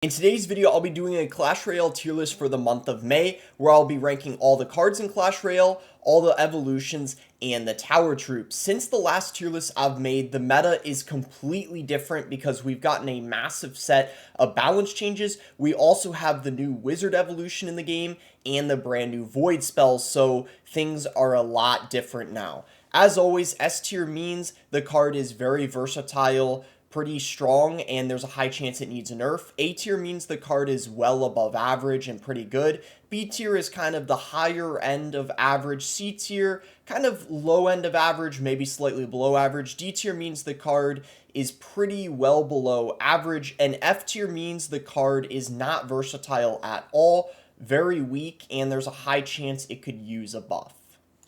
In today's video, I'll be doing a Clash Royale tier list for the month of May, where I'll be ranking all the cards in Clash Royale, all the evolutions, and the tower troops. Since the last tier list I've made, the meta is completely different because we've gotten a massive set of balance changes. We also have the new wizard evolution in the game and the brand new void spells, so things are a lot different now. As always, S tier means the card is very versatile, pretty strong, and there's a high chance it needs a nerf. A tier means the card is well above average and pretty good. B tier is kind of the higher end of average. C tier, kind of low end of average, maybe slightly below average. D tier means the card is pretty well below average. And F tier means the card is not versatile at all, very weak, and there's a high chance it could use a buff.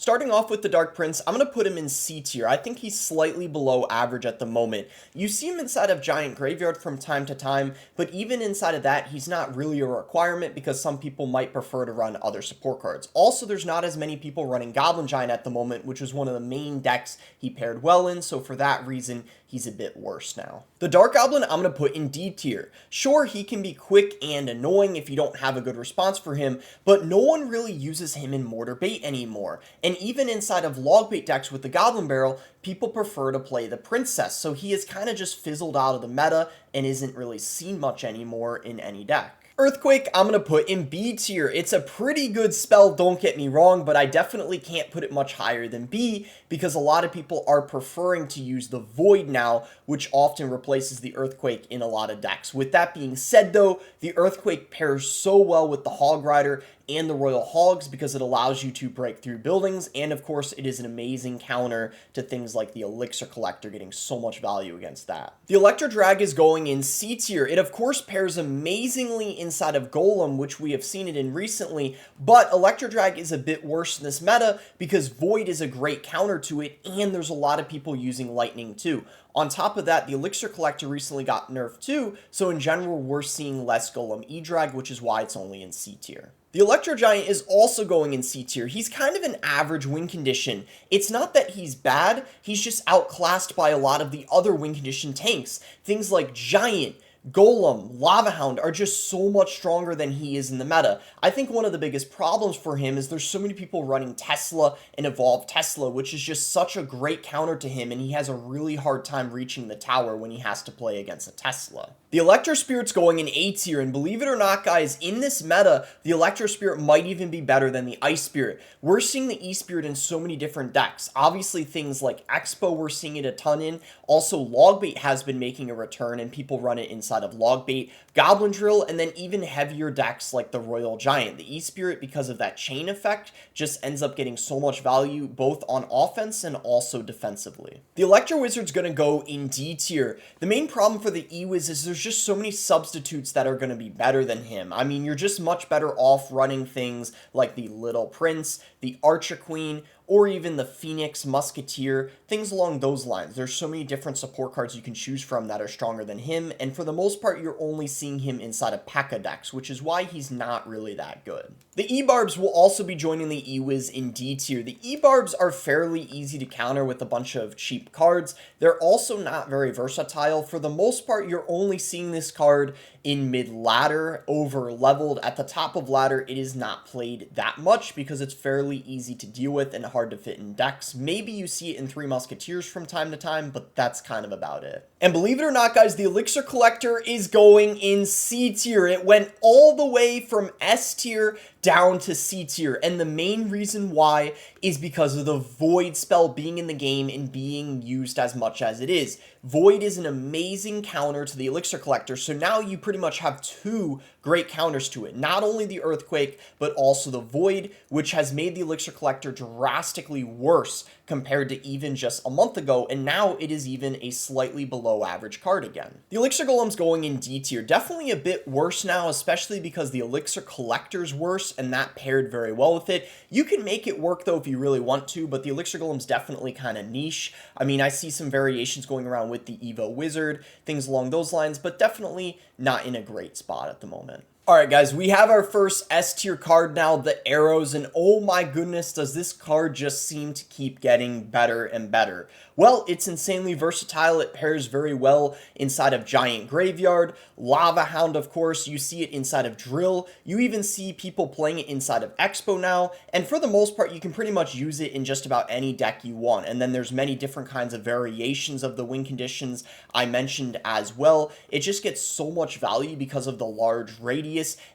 Starting off with the Dark Prince, I'm going to put him in C tier. I think he's slightly below average at the moment. You see him inside of Giant Graveyard from time to time, but even inside of that, he's not really a requirement because some people might prefer to run other support cards. Also, there's not as many people running Goblin Giant at the moment, which was one of the main decks he paired well in, so for that reason, he's a bit worse now. The Dark Goblin, I'm going to put in D tier. Sure, he can be quick and annoying if you don't have a good response for him, but no one really uses him in Mortar bait anymore. And even inside of log bait decks with the Goblin Barrel, people prefer to play the Princess, so he has kind of just fizzled out of the meta and isn't really seen much anymore in any deck. Earthquake, I'm going to put in B tier. It's a pretty good spell, don't get me wrong, but I definitely can't put it much higher than B because a lot of people are preferring to use the Void now, which often replaces the Earthquake in a lot of decks. With that being said though, the Earthquake pairs so well with the Hog Rider and the Royal Hogs because it allows you to break through buildings, and of course it is an amazing counter to things like the Elixir Collector, getting so much value against that. The Electro Drag is going in C tier. It of course pairs amazingly inside of Golem, which we have seen it in recently, but Electro Drag is a bit worse in this meta because Void is a great counter to it, and there's a lot of people using Lightning too. On top of that, the Elixir Collector recently got nerfed too, so in general we're seeing less Golem E-Drag, which is why it's only in C tier. The Electro Giant is also going in C tier. He's kind of an average win condition. It's not that he's bad, he's just outclassed by a lot of the other win condition tanks. Things like Giant, Golem, Lava Hound are just so much stronger than he is in the meta. I think one of the biggest problems for him is there's so many people running Tesla and Evolved Tesla, which is just such a great counter to him, and he has a really hard time reaching the tower when he has to play against a Tesla. The Electro Spirit's going in A tier, and believe it or not guys, in this meta, the Electro Spirit might even be better than the Ice Spirit. We're seeing the E-Spirit in so many different decks. Obviously things like Expo we're seeing it a ton in. Also Logbait has been making a return and people run it inside of Logbait, Goblin Drill, and then even heavier decks like the Royal Giant. The E-Spirit, because of that chain effect, just ends up getting so much value both on offense and also defensively. The Electro Wizard's going to go in D tier. The main problem for the E-Wiz is there's just so many substitutes that are going to be better than him. I mean, you're just much better off running things like the Little Prince, the Archer Queen, or even the Phoenix Musketeer, things along those lines. There's so many different support cards you can choose from that are stronger than him, and for the most part, you're only seeing him inside of P.E.K.K.A decks, which is why he's not really that good. The E-Barbs will also be joining the E-Wiz in D tier. The E-Barbs are fairly easy to counter with a bunch of cheap cards. They're also not very versatile. For the most part, you're only seeing this card in mid-ladder, over-leveled. At the top of ladder, it is not played that much because it's fairly easy to deal with and hard to fit in decks. Maybe you see it in Three Musketeers from time to time, but that's kind of about it. And believe it or not, guys, the Elixir Collector is going in C tier. It went all the way from S tier down to C tier, and the main reason why is because of the Void spell being in the game and being used as much as it is. Void is an amazing counter to the Elixir Collector, so now you pretty much have two great counters to it. Not only the Earthquake, but also the Void, which has made the Elixir Collector drastically worse compared to even just a month ago, and now it is even a slightly below average card again. The Elixir Golem's going in D tier. Definitely a bit worse now, especially because the Elixir Collector's worse, and that paired very well with it. You can make it work though if you really want to, but the Elixir Golem's definitely kind of niche. I mean, I see some variations going around with the Evo Wizard, things along those lines, but definitely not in a great spot at the moment. Alright guys, we have our first S tier card now, the Arrows, and oh my goodness, does this card just seem to keep getting better and better. Well, it's insanely versatile, it pairs very well inside of Giant Graveyard, Lava Hound of course, you see it inside of Drill, you even see people playing it inside of Expo now, and for the most part you can pretty much use it in just about any deck you want, and then there's many different kinds of variations of the win conditions I mentioned as well. It just gets so much value because of the large radius,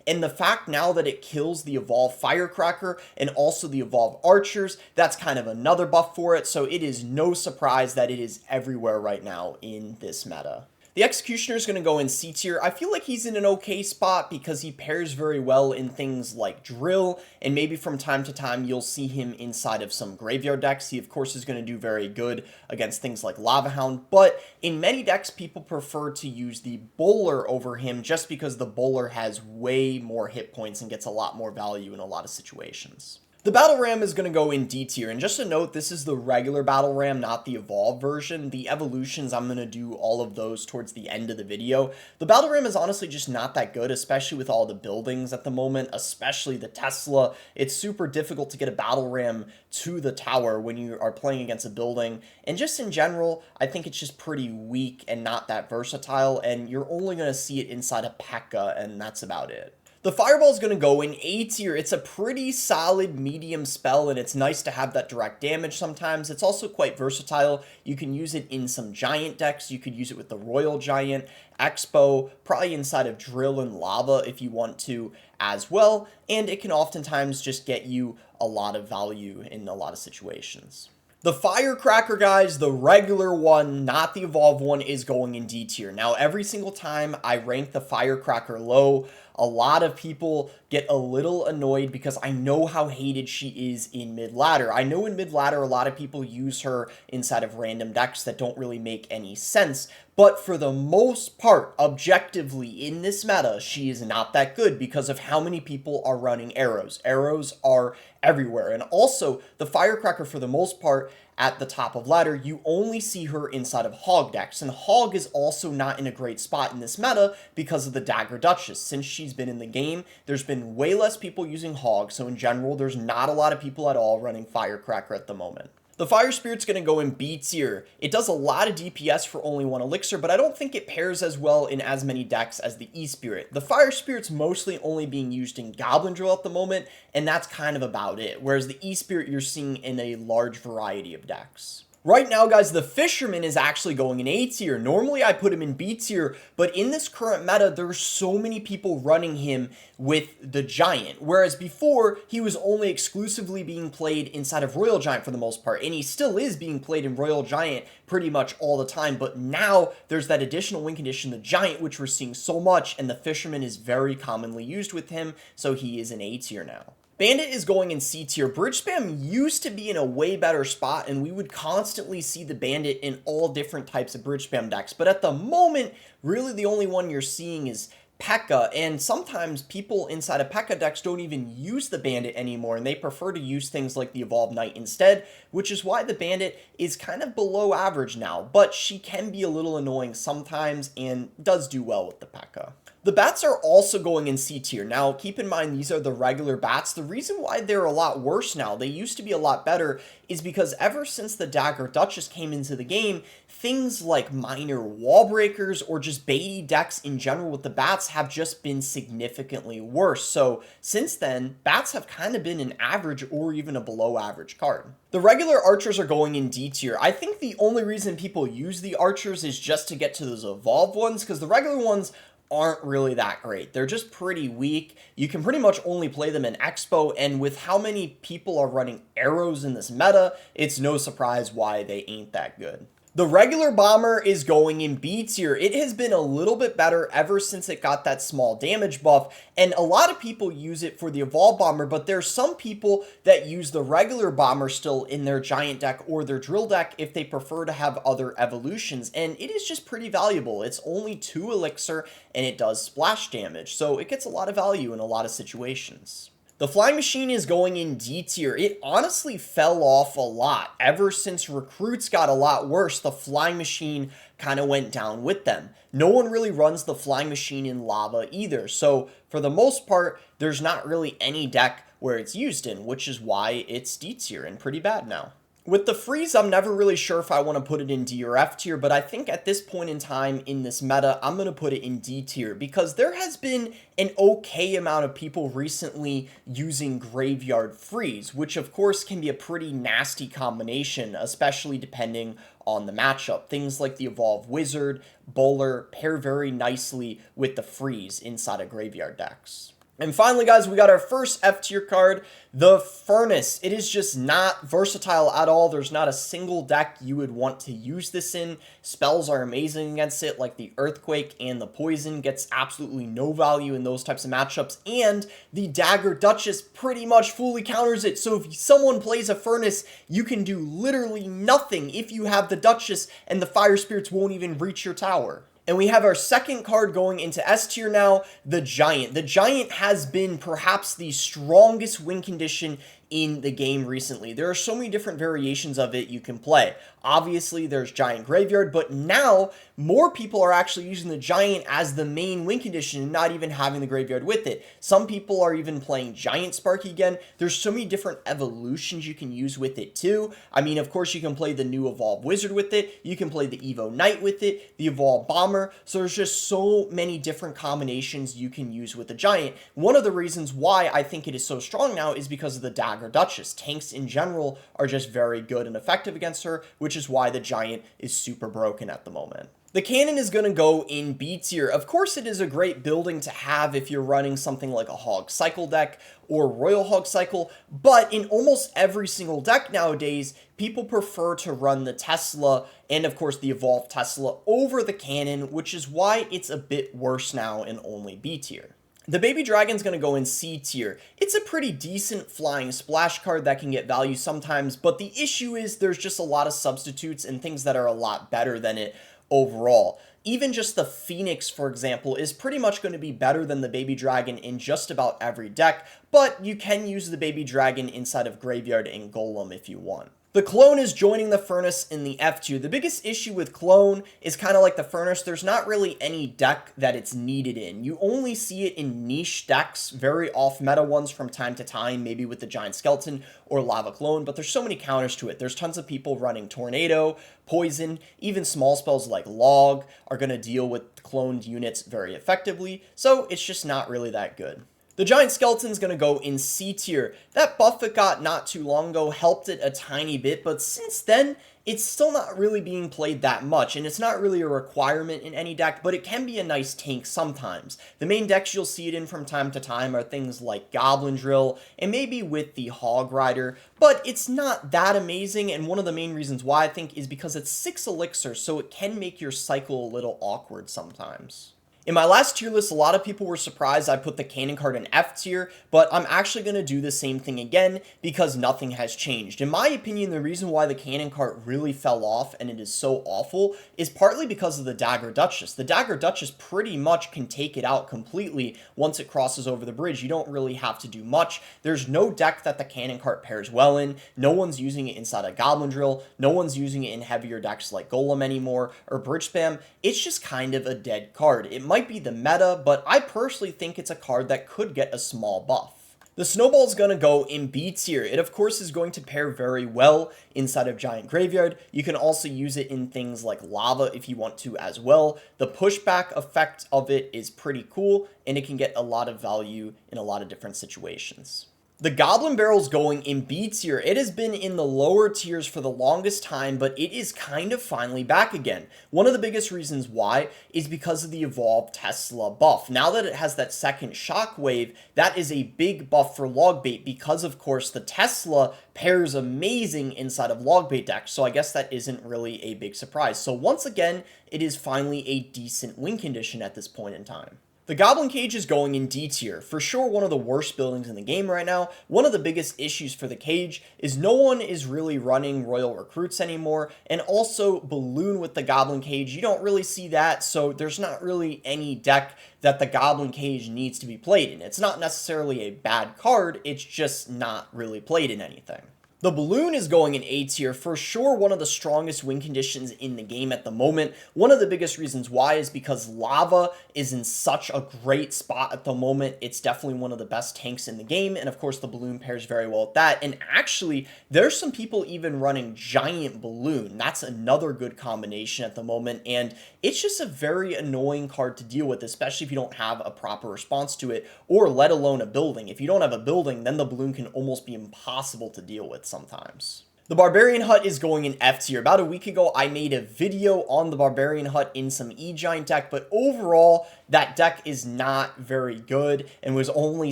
and the fact now that it kills the Evolve Firecracker and also the Evolve Archers, that's kind of another buff for it, so it is no surprise that it is everywhere right now in this meta. The Executioner is going to go in C tier. I feel like he's in an okay spot because he pairs very well in things like Drill, and maybe from time to time you'll see him inside of some graveyard decks. He of course is going to do very good against things like Lava Hound, but in many decks people prefer to use the Bowler over him just because the Bowler has way more hit points and gets a lot more value in a lot of situations. The Battle Ram is going to go in D tier, and just a note, this is the regular Battle Ram, not the Evolved version. The evolutions, I'm going to do all of those towards the end of the video. The Battle Ram is honestly just not that good, especially with all the buildings at the moment, especially the Tesla. It's super difficult to get a Battle Ram to the tower when you are playing against a building, and just in general, I think it's just pretty weak and not that versatile, and you're only going to see it inside of P.E.K.K.A, and that's about it. The Fireball is going to go in A tier. It's a pretty solid medium spell, and it's nice to have that direct damage sometimes. It's also quite versatile. You can use it in some giant decks. You could use it with the Royal Giant, Expo, probably inside of Drill and Lava if you want to as well, and it can oftentimes just get you a lot of value in a lot of situations. The Firecracker, guys, the regular one, not the Evolved one, is going in D tier. Now, every single time I rank the Firecracker low, a lot of people get a little annoyed because I know how hated she is in mid-ladder. I know in mid-ladder a lot of people use her inside of random decks that don't really make any sense, but for the most part, objectively, in this meta, she is not that good because of how many people are running Arrows. Arrows are everywhere, and also, the Firecracker, for the most part, at the top of ladder, you only see her inside of Hog decks, and Hog is also not in a great spot in this meta because of the Dagger Duchess. Since she's been in the game, there's been way less people using Hog, so in general, there's not a lot of people at all running Firecracker at the moment. The Fire Spirit's going to go in B tier. It does a lot of DPS for only one elixir, but I don't think it pairs as well in as many decks as the E-Spirit. The Fire Spirit's mostly only being used in Goblin Drill at the moment, and that's kind of about it, whereas the E-Spirit you're seeing in a large variety of decks. Right now, guys, the Fisherman is actually going in A tier. Normally, I put him in B tier, but in this current meta, there's so many people running him with the Giant, whereas before, he was only exclusively being played inside of Royal Giant for the most part, and he still is being played in Royal Giant pretty much all the time, but now there's that additional win condition, the Giant, which we're seeing so much, and the Fisherman is very commonly used with him, so he is in A tier now. Bandit is going in C tier. Bridge Spam used to be in a way better spot, and we would constantly see the Bandit in all different types of Bridge Spam decks, but at the moment, really the only one you're seeing is P.E.K.K.A, and sometimes people inside of P.E.K.K.A decks don't even use the Bandit anymore, and they prefer to use things like the Evolved Knight instead, which is why the Bandit is kind of below average now, but she can be a little annoying sometimes and does do well with the P.E.K.K.A. The bats are also going in C tier. Now, keep in mind, these are the regular bats. The reason why they're a lot worse now, they used to be a lot better, is because ever since the Dagger Duchess came into the game, things like minor wall breakers or just baity decks in general with the bats have just been significantly worse. So since then, bats have kind of been an average or even a below average card. The regular archers are going in D tier. I think the only reason people use the archers is just to get to those evolved ones, because the regular ones aren't really that great. They're just pretty weak. You can pretty much only play them in Expo, and with how many people are running Arrows in this meta, it's no surprise why they ain't that good. The regular bomber is going in B tier. It has been a little bit better ever since it got that small damage buff, and a lot of people use it for the evolved bomber, but there's some people that use the regular bomber still in their giant deck or their drill deck if they prefer to have other evolutions, and it is just pretty valuable. It's only 2 elixir and it does splash damage, so it gets a lot of value in a lot of situations. The Flying Machine is going in D tier. It honestly fell off a lot. Ever since recruits got a lot worse, the Flying Machine kind of went down with them. No one really runs the Flying Machine in Lava either, so for the most part, there's not really any deck where it's used in, which is why it's D tier and pretty bad now. With the freeze, I'm never really sure if I want to put it in D or F tier, but I think at this point in time in this meta, I'm going to put it in D tier because there has been an okay amount of people recently using Graveyard Freeze, which of course can be a pretty nasty combination, especially depending on the matchup. Things like the Evolve Wizard, Bowler pair very nicely with the freeze inside of Graveyard decks. And finally, guys, we got our first F tier card, the Furnace. It is just not versatile at all. There's not a single deck you would want to use this in. Spells are amazing against it, like the Earthquake and the Poison. Gets absolutely no value in those types of matchups. And the Dagger Duchess pretty much fully counters it. So if someone plays a Furnace, you can do literally nothing if you have the Duchess, and the Fire Spirits won't even reach your tower. And we have our second card going into S tier now, the Giant. The Giant has been perhaps the strongest win condition in the game recently. There are so many different variations of it you can play. Obviously, there's Giant Graveyard, but now more people are actually using the Giant as the main win condition and not even having the Graveyard with it. Some people are even playing Giant Sparky again. There's so many different evolutions you can use with it too. I mean, of course, you can play the new Evolve Wizard with it. You can play the Evo Knight with it, the Evolve Bomber. So there's just so many different combinations you can use with the Giant. One of the reasons why I think it is so strong now is because of the Dagger Duchess. Tanks in general are just very good and effective against her, which is why the Giant is super broken at the moment. The cannon is going to go in B tier. Of course, it is a great building to have if you're running something like a Hog Cycle deck or Royal Hog Cycle, but in almost every single deck nowadays, people prefer to run the Tesla and, of course, the Evolved Tesla over the cannon, which is why it's a bit worse now in only B tier. The Baby Dragon's going to go in C tier. It's a pretty decent flying splash card that can get value sometimes, but the issue is there's just a lot of substitutes and things that are a lot better than it overall. Even just the Phoenix, for example, is pretty much going to be better than the Baby Dragon in just about every deck, but you can use the Baby Dragon inside of Graveyard and Golem if you want. The Clone is joining the Furnace in the F tier. The biggest issue with Clone is kind of like the Furnace. There's not really any deck that it's needed in. You only see it in niche decks, very off-meta ones from time to time, maybe with the Giant Skeleton or Lava Clone, but there's so many counters to it. There's tons of people running Tornado, Poison, even small spells like Log are going to deal with cloned units very effectively, so it's just not really that good. The Giant Skeleton's going to go in C tier. That buff it got not too long ago helped it a tiny bit, but since then, it's still not really being played that much, and it's not really a requirement in any deck, but it can be a nice tank sometimes. The main decks you'll see it in from time to time are things like Goblin Drill, and maybe with the Hog Rider, but it's not that amazing, and one of the main reasons why I think is because it's 6 elixir, so it can make your cycle a little awkward sometimes. In my last tier list, a lot of people were surprised I put the cannon card in F tier, but I'm actually going to do the same thing again because nothing has changed. In my opinion, the reason why the cannon card really fell off and it is so awful is partly because of the Dagger Duchess. The Dagger Duchess pretty much can take it out completely once it crosses over the bridge. You don't really have to do much. There's no deck that the cannon card pairs well in. No one's using it inside a Goblin Drill. No one's using it in heavier decks like Golem anymore or Bridge Spam. It's just kind of a dead card. It might be the meta, but I personally think it's a card that could get a small buff. The Snowball's going to go in B tier. It, of course, is going to pair very well inside of Giant Graveyard. You can also use it in things like Lava if you want to as well. The pushback effect of it is pretty cool, and it can get a lot of value in a lot of different situations. The Goblin Barrel's going in B tier. It has been in the lower tiers for the longest time, but it is kind of finally back again. One of the biggest reasons why is because of the Evolved Tesla buff. Now that it has that second shockwave, that is a big buff for Logbait because, of course, the Tesla pairs amazing inside of Logbait decks, so I guess that isn't really a big surprise. So once again, it is finally a decent win condition at this point in time. The Goblin Cage is going in D tier. For sure one of the worst buildings in the game right now. One of the biggest issues for the cage is no one is really running Royal Recruits anymore, and also Balloon with the Goblin Cage. You don't really see that, so there's not really any deck that the Goblin Cage needs to be played in. It's not necessarily a bad card, it's just not really played in anything. The Balloon is going in A tier, for sure one of the strongest win conditions in the game at the moment. One of the biggest reasons why is because Lava is in such a great spot at the moment. It's definitely one of the best tanks in the game, and of course the Balloon pairs very well with that. And actually, there's some people even running Giant Balloon. That's another good combination at the moment, and it's just a very annoying card to deal with, especially if you don't have a proper response to it, or let alone a building. If you don't have a building, then the Balloon can almost be impossible to deal with sometimes. The Barbarian Hut is going in F tier. About a week ago, I made a video on the Barbarian Hut in some E-Giant deck, but overall, that deck is not very good and was only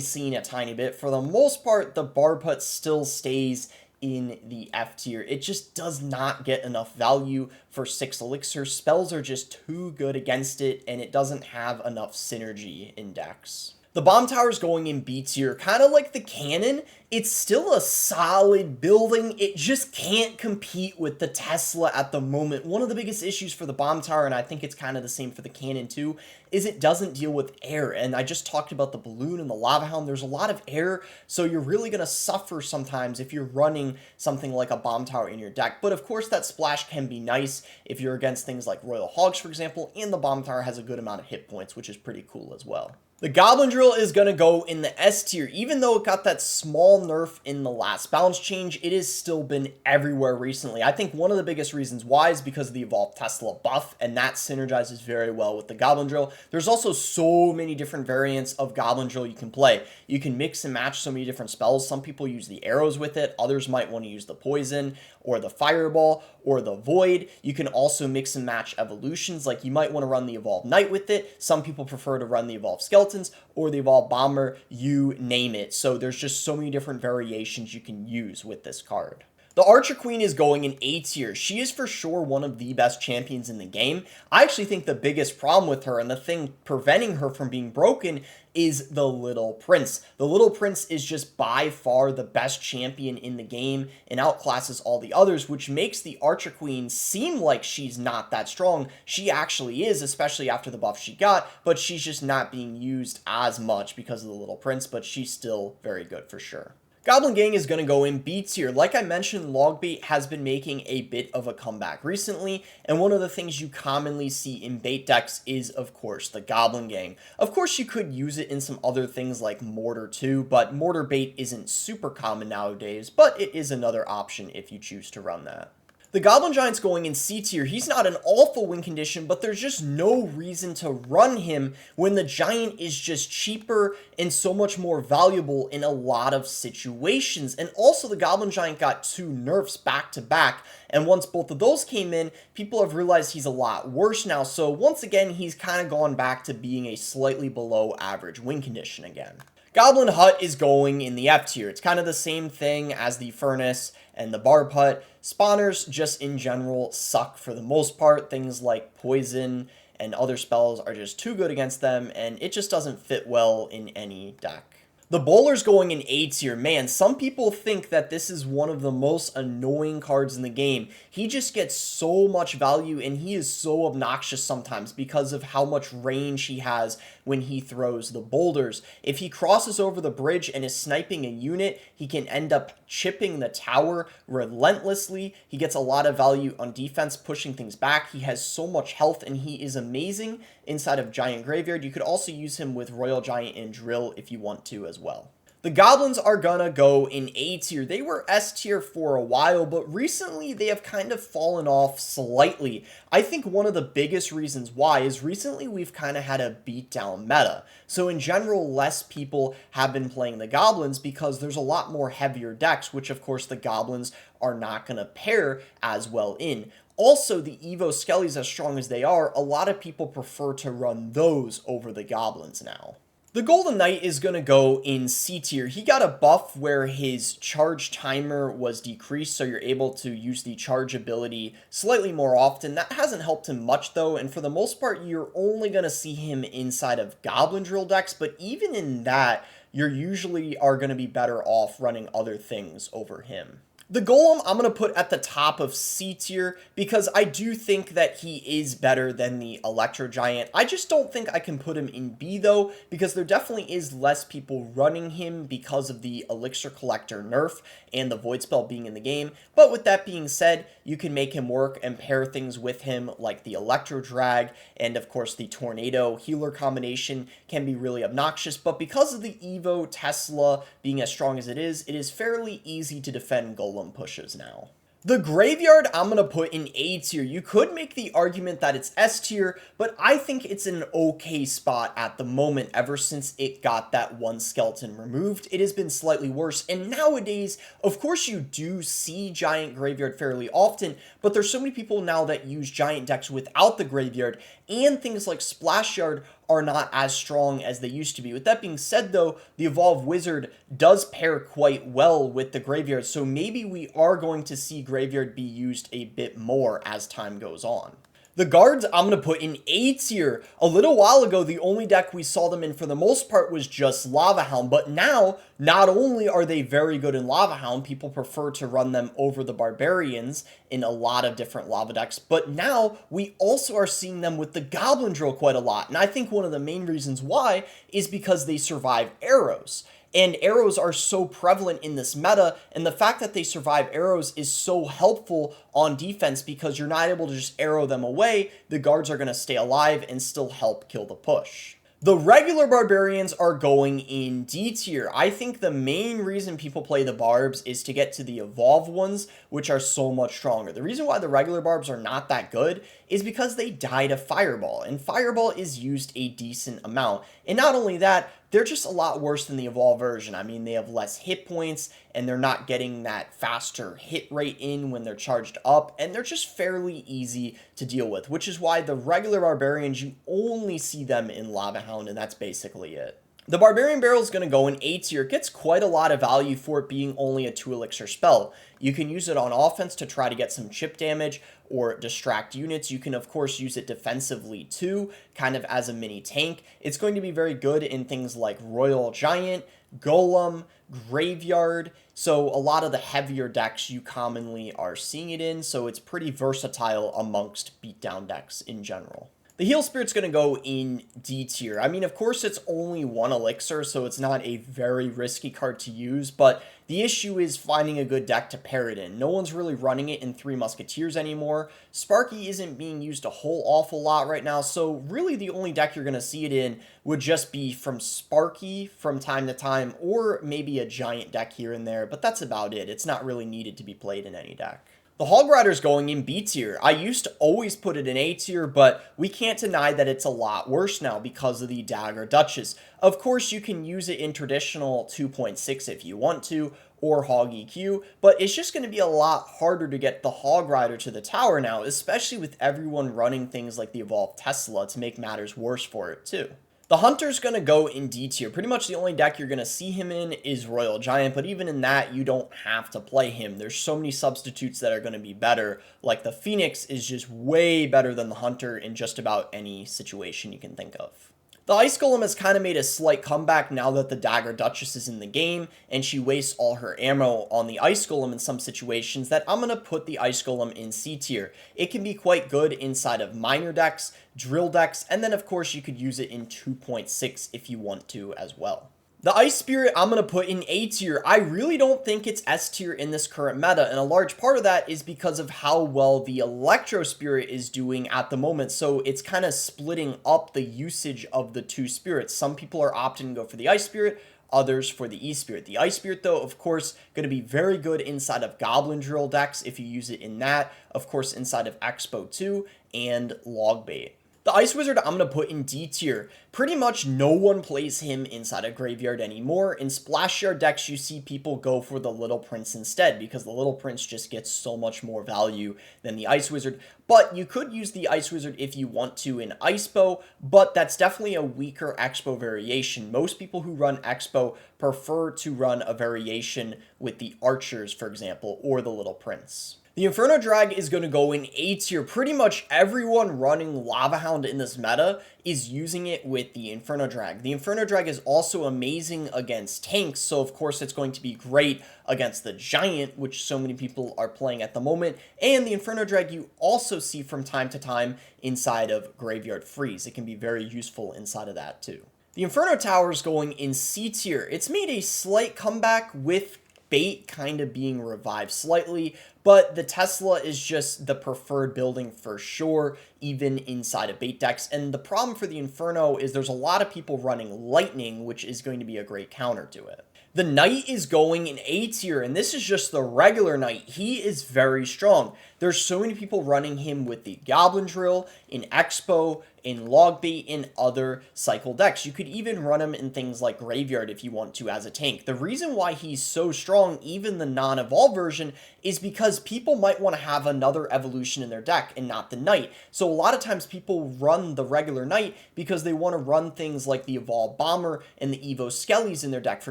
seen a tiny bit. For the most part, the Barb Hut still stays in the F tier. It just does not get enough value for 6 elixir. Spells are just too good against it, and it doesn't have enough synergy in decks. The Bomb Tower is going in B tier, kind of like the Cannon. It's still a solid building. It just can't compete with the Tesla at the moment. One of the biggest issues for the Bomb Tower, and I think it's kind of the same for the Cannon too, is it doesn't deal with air. And I just talked about the Balloon and the Lava Hound. There's a lot of air, so you're really going to suffer sometimes if you're running something like a Bomb Tower in your deck. But of course, that splash can be nice if you're against things like Royal Hogs, for example, and the Bomb Tower has a good amount of hit points, which is pretty cool as well. The Goblin Drill is going to go in the S tier. Even though it got that small nerf in the last balance change, it has still been everywhere recently. I think one of the biggest reasons why is because of the Evolved Tesla buff, and that synergizes very well with the Goblin Drill. There's also so many different variants of Goblin Drill you can play. You can mix and match so many different spells. Some people use the arrows with it. Others might want to use the poison or the fireball or the void. You can also mix and match evolutions. Like you might want to run the Evolved Knight with it. Some people prefer to run the Evolved Skeleton or the Evolved Bomber, you name it. So there's just so many different variations you can use with this card. The Archer Queen is going in A tier. She is for sure one of the best champions in the game. I actually think the biggest problem with her and the thing preventing her from being broken is the Little Prince. The Little Prince is just by far the best champion in the game and outclasses all the others, which makes the Archer Queen seem like she's not that strong. She actually is, especially after the buff she got, but she's just not being used as much because of the Little Prince, but she's still very good for sure. Goblin Gang is going to go in B tier. Like I mentioned, Logbait has been making a bit of a comeback recently, and one of the things you commonly see in bait decks is, of course, the Goblin Gang. Of course, you could use it in some other things like Mortar too, but Mortar bait isn't super common nowadays, but it is another option if you choose to run that. The Goblin Giant's going in C tier. He's not an awful win condition, but there's just no reason to run him when the Giant is just cheaper and so much more valuable in a lot of situations. And also the Goblin Giant got 2 nerfs back to back, and once both of those came in, people have realized he's a lot worse now. So once again, he's kind of gone back to being a slightly below average win condition again. Goblin Hut is going in the F tier. It's kind of the same thing as the Furnace and the Barb Hut. Spawners just in general suck for the most part. Things like Poison and other spells are just too good against them, and it just doesn't fit well in any deck. The Bowler's going in A tier. Man, some people think that this is one of the most annoying cards in the game. He just gets so much value, and he is so obnoxious sometimes because of how much range he has when he throws the boulders. If he crosses over the bridge and is sniping a unit, he can end up chipping the tower relentlessly. He gets a lot of value on defense, pushing things back. He has so much health, and he is amazing inside of Giant Graveyard. You could also use him with Royal Giant and Drill if you want to as well. The Goblins are gonna go in A tier. They were S tier for a while, but recently they have kind of fallen off slightly. I think one of the biggest reasons why is recently we've kind of had a beatdown meta. So in general, less people have been playing the Goblins because there's a lot more heavier decks, which of course the Goblins are not gonna pair as well in. Also, the Evo Skellies, as strong as they are, a lot of people prefer to run those over the Goblins now. The Golden Knight is going to go in C tier. He got a buff where his charge timer was decreased, so you're able to use the charge ability slightly more often. That hasn't helped him much though, and for the most part, you're only going to see him inside of Goblin Drill decks, but even in that, you usually are going to be better off running other things over him. The Golem I'm going to put at the top of C tier because I do think that he is better than the Electro Giant. I just don't think I can put him in B though, because there definitely is less people running him because of the Elixir Collector nerf and the Void Spell being in the game. But with that being said, you can make him work and pair things with him like the Electro Drag, and of course the Tornado Healer combination can be really obnoxious, but because of the Evo Tesla being as strong as it is fairly easy to defend Golem pushes now. The Graveyard I'm going to put in A tier. You could make the argument that it's S tier, but I think it's an okay spot at the moment ever since it got that one skeleton removed. It has been slightly worse, and nowadays, of course you do see Giant Graveyard fairly often, but there's so many people now that use Giant decks without the Graveyard, and things like Splash Yard are not as strong as they used to be. With that being said though, the Evolve Wizard does pair quite well with the Graveyard, so maybe we are going to see Graveyard be used a bit more as time goes on. The guards I'm going to put in A tier. A little while ago, the only deck we saw them in for the most part was just Lava Hound, but now, not only are they very good in Lava Hound, people prefer to run them over the Barbarians in a lot of different lava decks, but now we also are seeing them with the Goblin Drill quite a lot, and I think one of the main reasons why is because they survive arrows. And arrows are so prevalent in this meta, and the fact that they survive arrows is so helpful on defense because you're not able to just arrow them away. The guards are going to stay alive and still help kill the push. The regular Barbarians are going in D tier. I think the main reason people play the Barbs is to get to the Evolve ones, which are so much stronger. The reason why the regular Barbs are not that good is because they die to Fireball, and Fireball is used a decent amount. And not only that, they're just a lot worse than the Evolve version. I mean, they have less hit points, and they're not getting that faster hit rate in when they're charged up, and they're just fairly easy to deal with, which is why the regular Barbarians, you only see them in Lava Hound, and that's basically it. The Barbarian Barrel is going to go in A tier. It gets quite a lot of value for it being only a 2 elixir spell. You can use it on offense to try to get some chip damage or distract units. You can, of course, use it defensively too, kind of as a mini tank. It's going to be very good in things like Royal Giant, Golem, Graveyard. So a lot of the heavier decks you commonly are seeing it in. So it's pretty versatile amongst beatdown decks in general. The Heal Spirit's going to go in D tier. I mean, of course, it's only 1 elixir, so it's not a very risky card to use, but the issue is finding a good deck to pair it in. No one's really running it in 3 Musketeers anymore. Sparky isn't being used a whole awful lot right now, so really the only deck you're going to see it in would just be from Sparky from time to time, or maybe a Giant deck here and there, but that's about it. It's not really needed to be played in any deck. The Hog Rider's going in B tier. I used to always put it in A tier, but we can't deny that it's a lot worse now because of the Dagger Duchess. Of course, you can use it in traditional 2.6 if you want to, or Hog EQ, but it's just going to be a lot harder to get the Hog Rider to the tower now, especially with everyone running things like the Evolved Tesla to make matters worse for it too. The Hunter's going to go in D tier. Pretty much the only deck you're going to see him in is Royal Giant, but even in that, you don't have to play him. There's so many substitutes that are going to be better. Like the Phoenix is just way better than the Hunter in just about any situation you can think of. The Ice Golem has kind of made a slight comeback now that the Dagger Duchess is in the game, and she wastes all her ammo on the Ice Golem in some situations that I'm going to put the Ice Golem in C tier. It can be quite good inside of minor decks, drill decks, and then of course you could use it in 2.6 if you want to as well. The Ice Spirit I'm going to put in A tier. I really don't think it's S tier in this current meta, and a large part of that is because of how well the Electro Spirit is doing at the moment, so it's kind of splitting up the usage of the 2 spirits. Some people are opting to go for the Ice Spirit, others for the E-Spirit. The Ice Spirit, though, of course, going to be very good inside of Goblin Drill decks if you use it in that, of course, inside of Expo 2 and Logbait. The Ice Wizard I'm going to put in D tier. Pretty much no one plays him inside a Graveyard anymore. In Splash Yard decks, you see people go for the Little Prince instead because the Little Prince just gets so much more value than the Ice Wizard. But you could use the Ice Wizard if you want to in Icepo, but that's definitely a weaker Expo variation. Most people who run Expo prefer to run a variation with the Archers, for example, or the Little Prince. The Inferno Drag is going to go in A tier. Pretty much everyone running Lava Hound in this meta is using it with the Inferno Drag. The Inferno Drag is also amazing against tanks, so of course it's going to be great against the Giant, which so many people are playing at the moment. And the Inferno Drag you also see from time to time inside of Graveyard Freeze. It can be very useful inside of that too. The Inferno Tower is going in C tier. It's made a slight comeback with Bait kind of being revived slightly, but the Tesla is just the preferred building for sure, even inside of Bait decks. And the problem for the Inferno is there's a lot of people running Lightning, which is going to be a great counter to it. The Knight is going in A tier, and this is just the regular Knight. He is very strong. There's so many people running him with the Goblin Drill, in Expo, in Logbait, in other cycle decks. You could even run him in things like Graveyard if you want to as a tank. The reason why he's so strong, even the non-evolved version, is because people might want to have another evolution in their deck and not the Knight. So a lot of times people run the regular Knight because they want to run things like the Evolved Bomber and the Evo Skellies in their deck, for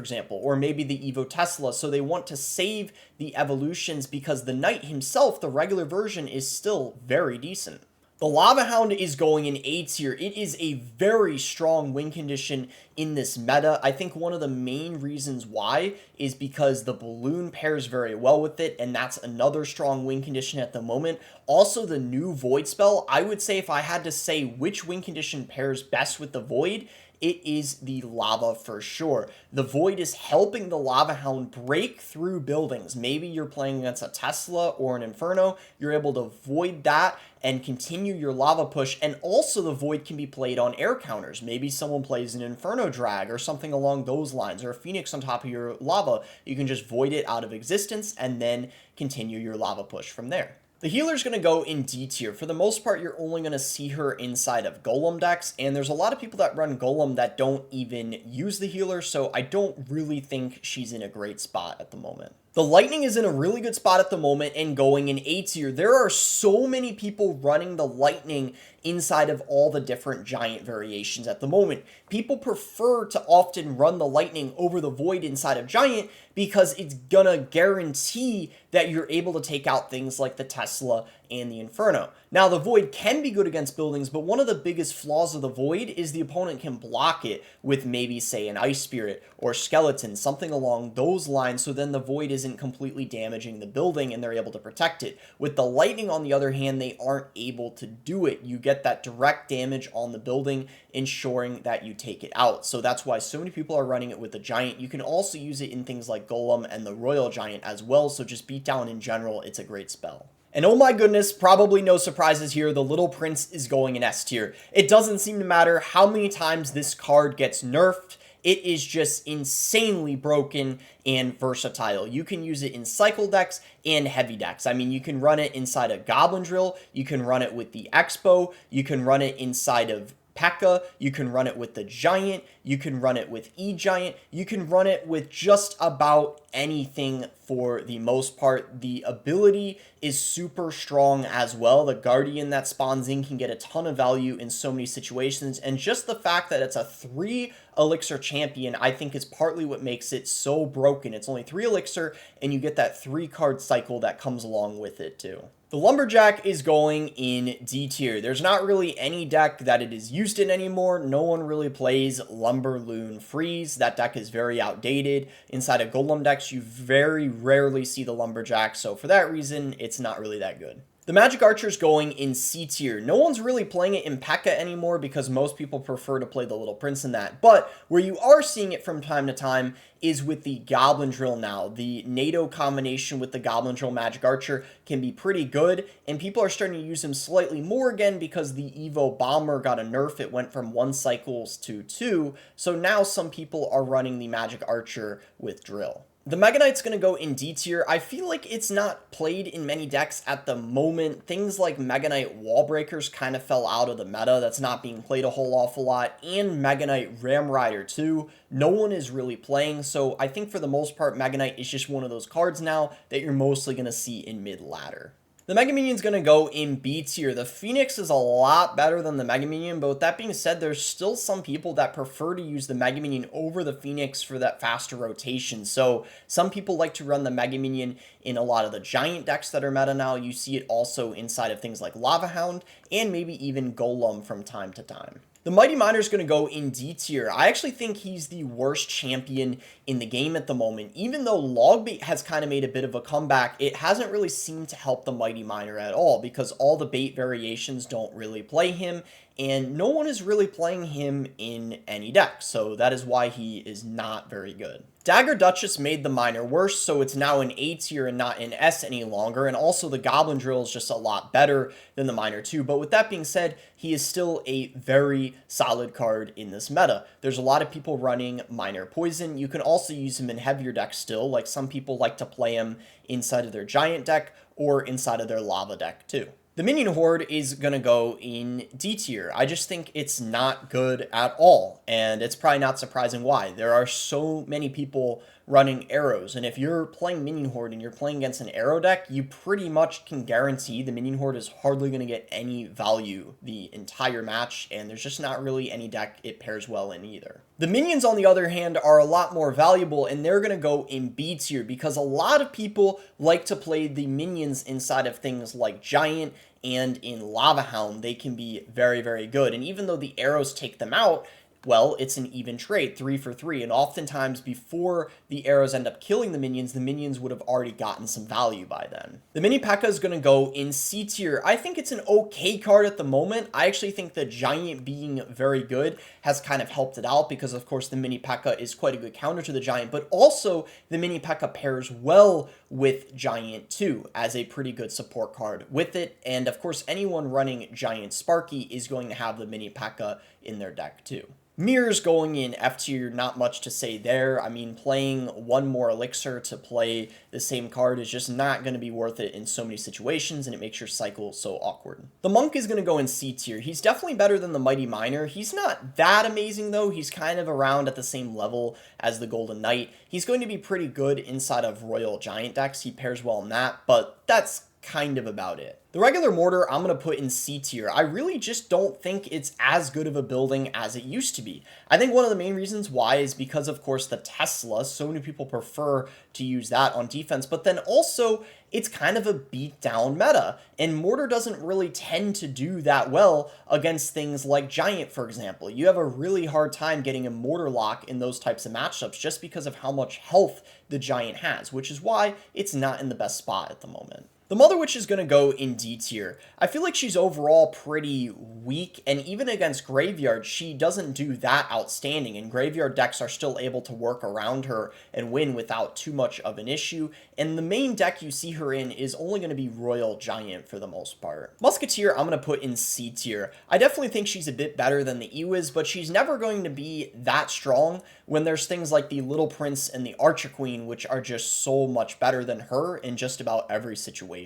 example, or maybe the Evo Tesla. So they want to save the evolutions because the Knight himself, the regular version, is still very decent. The Lava Hound is going in A tier. It is a very strong win condition in this meta. I think one of the main reasons why is because the Balloon pairs very well with it, and that's another strong win condition at the moment. Also, the new Void spell, I would say if I had to say which win condition pairs best with the Void, it is the Lava for sure. The Void is helping the Lava Hound break through buildings. Maybe you're playing against a Tesla or an Inferno, you're able to void that and continue your Lava push, and also the Void can be played on air counters. Maybe someone plays an Inferno Drag or something along those lines, or a Phoenix on top of your Lava. You can just void it out of existence and then continue your Lava push from there. The healer's going to go in D tier. For the most part, you're only going to see her inside of Golem decks, and there's a lot of people that run Golem that don't even use the healer, so I don't really think she's in a great spot at the moment. The Lightning is in a really good spot at the moment and going in A tier. There are so many people running the Lightning inside of all the different Giant variations at the moment. People prefer to often run the Lightning over the Void inside of Giant because it's gonna guarantee that you're able to take out things like the Tesla and the Inferno. Now, the Void can be good against buildings, but one of the biggest flaws of the Void is the opponent can block it with maybe, say, an Ice Spirit or Skeleton, something along those lines, so then the Void isn't completely damaging the building and they're able to protect it. With the Lightning, on the other hand, they aren't able to do it. You get that direct damage on the building, ensuring that you take it out. So that's why so many people are running it with the Giant. You can also use it in things like Golem and the Royal Giant as well, so just Beatdown in general, it's a great spell. And oh my goodness, probably no surprises here, the Little Prince is going in S tier. It doesn't seem to matter how many times this card gets nerfed, it is just insanely broken and versatile. You can use it in cycle decks and heavy decks. I mean, you can run it inside a Goblin Drill, you can run it with the Expo, you can run it inside of P.E.K.K.A, you can run it with the Giant, you can run it with E-Giant, you can run it with just about anything for the most part. The ability is super strong as well. The Guardian that spawns in can get a ton of value in so many situations, and just the fact that it's a 3 elixir champion, I think is partly what makes it so broken. It's only 3 elixir, and you get that 3 card cycle that comes along with it too. The Lumberjack is going in D tier. There's not really any deck that it is used in anymore. No one really plays Lumberloon Freeze. That deck is very outdated. Inside of Golem decks, you very rarely see the Lumberjack, so for that reason, it's not really that good. The Magic Archer's going in C tier. No one's really playing it in P.E.K.K.A anymore because most people prefer to play the Little Prince in that. But where you are seeing it from time to time is with the Goblin Drill now. The NATO combination with the Goblin Drill Magic Archer can be pretty good, and people are starting to use him slightly more again because the Evo Bomber got a nerf. It went from 1 cycles to 2, so now some people are running the Magic Archer with Drill. The Mega Knight's going to go in D tier. I feel like it's not played in many decks at the moment. Things like Mega Knight Wall Breakers kind of fell out of the meta. That's not being played a whole awful lot. And Mega Knight Ram Rider too. No one is really playing. So I think for the most part, Mega Knight is just one of those cards now that you're mostly going to see in mid-ladder. The Mega Minion's going to go in B tier. The Phoenix is a lot better than the Mega Minion, but with that being said, there's still some people that prefer to use the Mega Minion over the Phoenix for that faster rotation. So some people like to run the Mega Minion in a lot of the giant decks that are meta now. You see it also inside of things like Lava Hound and maybe even Golem from time to time. The Mighty Miner is going to go in D tier. I actually think he's the worst champion in the game at the moment. Even though Logbait has kind of made a bit of a comeback, it hasn't really seemed to help the Mighty Miner at all because all the bait variations don't really play him, and no one is really playing him in any deck, so that is why he is not very good. Dagger Duchess made the Miner worse, so it's now in A tier and not in S any longer, and also the Goblin Drill is just a lot better than the Miner too, but with that being said, he is still a very solid card in this meta. There's a lot of people running Miner Poison. You can also use him in heavier decks still, like some people like to play him inside of their Giant deck or inside of their Lava deck too. The Minion Horde is going to go in D tier. I just think it's not good at all, and it's probably not surprising why. There are so many people running arrows, and if you're playing Minion Horde and you're playing against an arrow deck, you pretty much can guarantee the Minion Horde is hardly going to get any value the entire match, and there's just not really any deck it pairs well in either. The Minions, on the other hand, are a lot more valuable, and they're going to go in B tier because a lot of people like to play the Minions inside of things like Giant, and in Lava Hound, they can be very, very good. And even though the arrows take them out, well, it's an even trade, 3 for 3, and oftentimes before the arrows end up killing the minions would have already gotten some value by then. The Mini P.E.K.K.A is going to go in C tier. I think it's an okay card at the moment. I actually think the Giant being very good has kind of helped it out because, of course, the Mini P.E.K.K.A is quite a good counter to the Giant, but also the Mini P.E.K.K.A pairs well with Giant too as a pretty good support card with it, and of course, anyone running Giant Sparky is going to have the Mini P.E.K.K.A in their deck too. Mirrors going in F tier, not much to say there. I mean, playing one more elixir to play the same card is just not going to be worth it in so many situations, and it makes your cycle so awkward. The Monk is going to go in C tier. He's definitely better than the Mighty Miner. He's not that amazing, though. He's kind of around at the same level as the Golden Knight. He's going to be pretty good inside of Royal Giant decks. He pairs well in that, but that's kind of about it. The regular Mortar I'm going to put in C tier. I really just don't think it's as good of a building as it used to be. I think one of the main reasons why is because, of course, the Tesla. So many people prefer to use that on defense, but then also it's kind of a beat down meta, and Mortar doesn't really tend to do that well against things like Giant, for example. You have a really hard time getting a Mortar lock in those types of matchups just because of how much health the Giant has, which is why it's not in the best spot at the moment. The Mother Witch is going to go in D tier. I feel like she's overall pretty weak, and even against Graveyard, she doesn't do that outstanding, and Graveyard decks are still able to work around her and win without too much of an issue, and the main deck you see her in is only going to be Royal Giant for the most part. Musketeer, I'm going to put in C tier. I definitely think she's a bit better than the Ewiz, but she's never going to be that strong when there's things like the Little Prince and the Archer Queen, which are just so much better than her in just about every situation.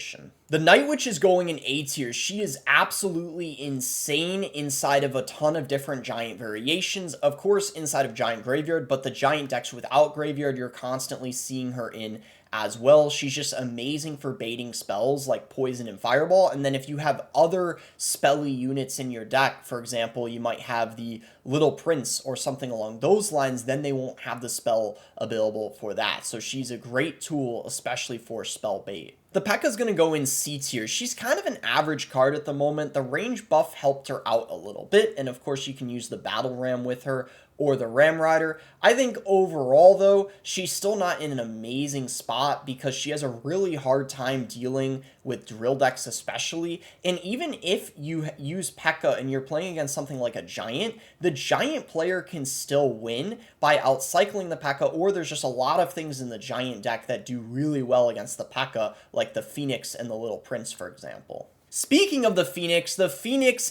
The Night Witch is going in A tier. She is absolutely insane inside of a ton of different Giant variations. Of course, inside of Giant Graveyard, but the Giant decks without Graveyard, you're constantly seeing her in as well. She's just amazing for baiting spells like Poison and Fireball, and then if you have other spelly units in your deck, for example, you might have the Little Prince or something along those lines, then they won't have the spell available for that. So she's a great tool, especially for spell bait. The P.E.K.K.A is going to go in C tier. She's kind of an average card at the moment. The range buff helped her out a little bit, and of course you can use the Battle Ram with her or the Ram Rider. I think overall, though, she's still not in an amazing spot because she has a really hard time dealing with drill decks especially, and even if you use P.E.K.K.A and you're playing against something like a Giant, the Giant player can still win by outcycling the P.E.K.K.A, or there's just a lot of things in the Giant deck that do really well against the P.E.K.K.A, like the Phoenix and the Little Prince, for example. Speaking of the Phoenix